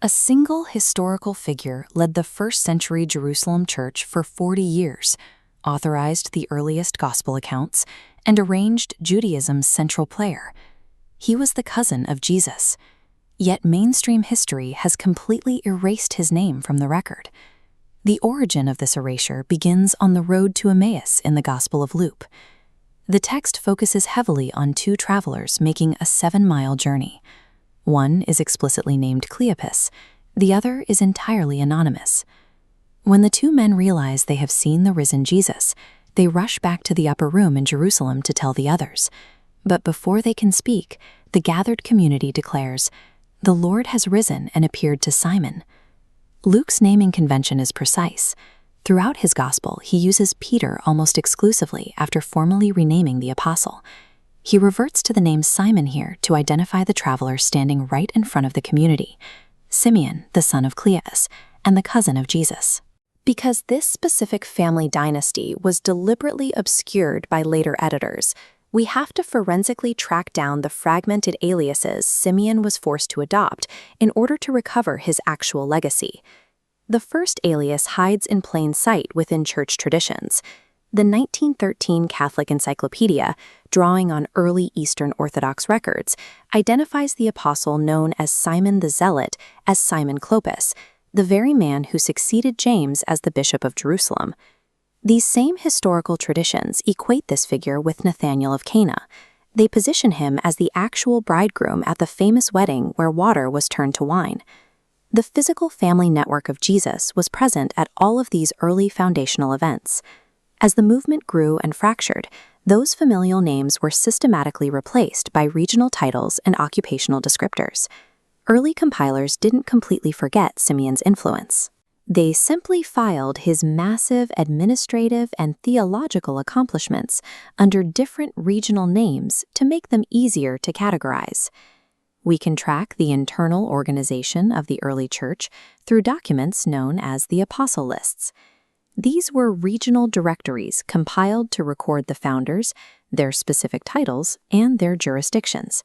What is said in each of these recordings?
A single historical figure led the first-century Jerusalem church for 40 years, authorized the earliest gospel accounts, and arranged Judaism's central player. He was the cousin of Jesus. Yet mainstream history has completely erased his name from the record. The origin of this erasure begins on the road to Emmaus in the Gospel of Luke. The text focuses heavily on two travelers making a 7-mile journey. One is explicitly named Cleopas, the other is entirely anonymous. When the two men realize they have seen the risen Jesus, they rush back to the upper room in Jerusalem to tell the others. But before they can speak, the gathered community declares, "The Lord has risen and appeared to Simon." Luke's naming convention is precise. Throughout his gospel, he uses Peter almost exclusively after formally renaming the apostle. He reverts to the name Simon here to identify the traveler standing right in front of the community, Simeon, the son of Cleopas, and the cousin of Jesus. Because this specific family dynasty was deliberately obscured by later editors, we have to forensically track down the fragmented aliases Simeon was forced to adopt in order to recover his actual legacy. The first alias hides in plain sight within church traditions. The 1913 Catholic Encyclopedia, drawing on early Eastern Orthodox records, identifies the apostle known as Simon the Zealot as Simon Clopas, the very man who succeeded James as the Bishop of Jerusalem. These same historical traditions equate this figure with Nathanael of Cana. They position him as the actual bridegroom at the famous wedding where water was turned to wine. The physical family network of Jesus was present at all of these early foundational events. As the movement grew and fractured, those familial names were systematically replaced by regional titles and occupational descriptors. Early compilers didn't completely forget Simeon's influence. They simply filed his massive administrative and theological accomplishments under different regional names to make them easier to categorize. We can track the internal organization of the early church through documents known as the Apostle Lists. These were regional directories compiled to record the founders, their specific titles, and their jurisdictions.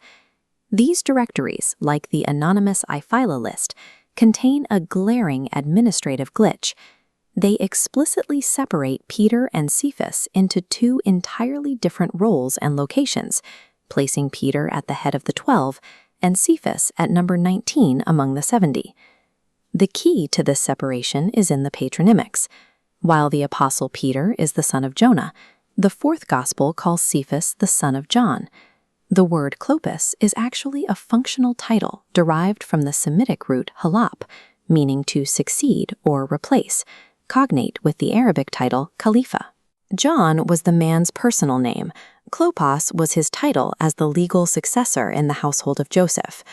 These directories, like the anonymous Iphyla list, contain a glaring administrative glitch. They explicitly separate Peter and Cephas into two entirely different roles and locations, placing Peter at the head of the 12 and Cephas at number 19 among the 70. The key to this separation is in the patronymics. While the apostle Peter is the son of Jonah, the fourth gospel calls Cephas the son of John. The word Clopas is actually a functional title derived from the Semitic root halap, meaning to succeed or replace, cognate with the Arabic title Khalifa. John was the man's personal name. Klopas was his title as the legal successor in the household of Joseph.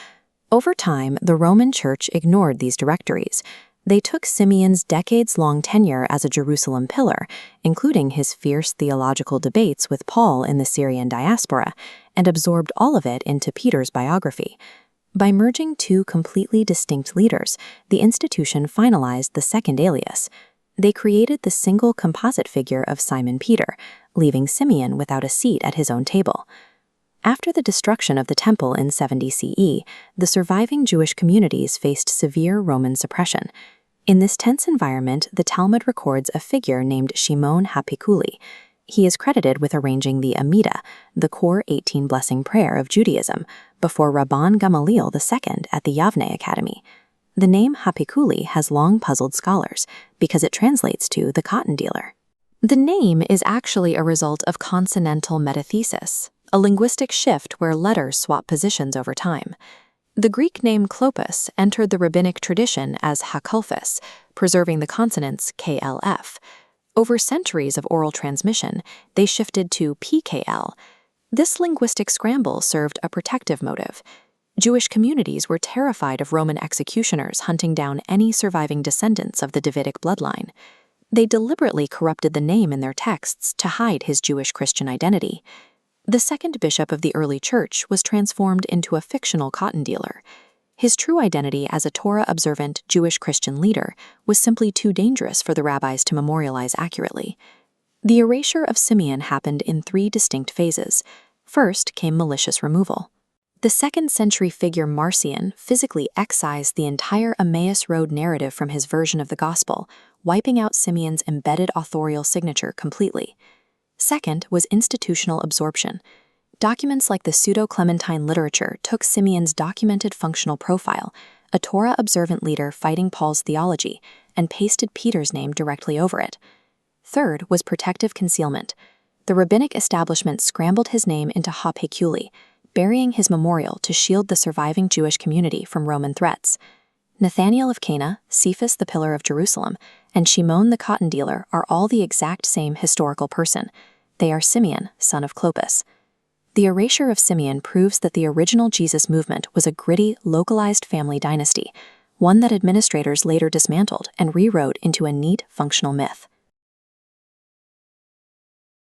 Over time, the Roman Church ignored these directories. They took Simeon's decades-long tenure as a Jerusalem pillar, including his fierce theological debates with Paul in the Syrian diaspora, and absorbed all of it into Peter's biography. By merging two completely distinct leaders, the institution finalized the second alias. They created the single composite figure of Simon Peter, leaving Simeon without a seat at his own table. After the destruction of the temple in 70 CE, the surviving Jewish communities faced severe Roman suppression. In this tense environment, the Talmud records a figure named Shimon HaPikuli. He is credited with arranging the Amidah, the core 18 blessing prayer of Judaism, before Rabban Gamaliel II at the Yavne Academy. The name HaPikuli has long puzzled scholars because it translates to the cotton dealer. The name is actually a result of consonantal metathesis, a linguistic shift where letters swap positions over time. The Greek name Klopas entered the rabbinic tradition as Hakulphus, preserving the consonants KLF. Over centuries of oral transmission, they shifted to PKL. This linguistic scramble served a protective motive. Jewish communities were terrified of Roman executioners hunting down any surviving descendants of the Davidic bloodline. They deliberately corrupted the name in their texts to hide his Jewish Christian identity. The second bishop of the early church was transformed into a fictional cotton dealer. His true identity as a Torah-observant Jewish Christian leader was simply too dangerous for the rabbis to memorialize accurately. The erasure of Simeon happened in 3 distinct phases. First came malicious removal. The 2nd-century figure Marcion physically excised the entire Emmaus Road narrative from his version of the Gospel, wiping out Simeon's embedded authorial signature completely. Second was institutional absorption. Documents like the Pseudo-Clementine literature took Simeon's documented functional profile, a Torah-observant leader fighting Paul's theology, and pasted Peter's name directly over it. Third was protective concealment. The rabbinic establishment scrambled his name into Ha Peculi, burying his memorial to shield the surviving Jewish community from Roman threats. Nathanael of Cana, Cephas the pillar of Jerusalem, and Shimon the cotton dealer are all the exact same historical person. They are Simeon, son of Clopas. The erasure of Simeon proves that the original Jesus movement was a gritty, localized family dynasty, one that administrators later dismantled and rewrote into a neat, functional myth.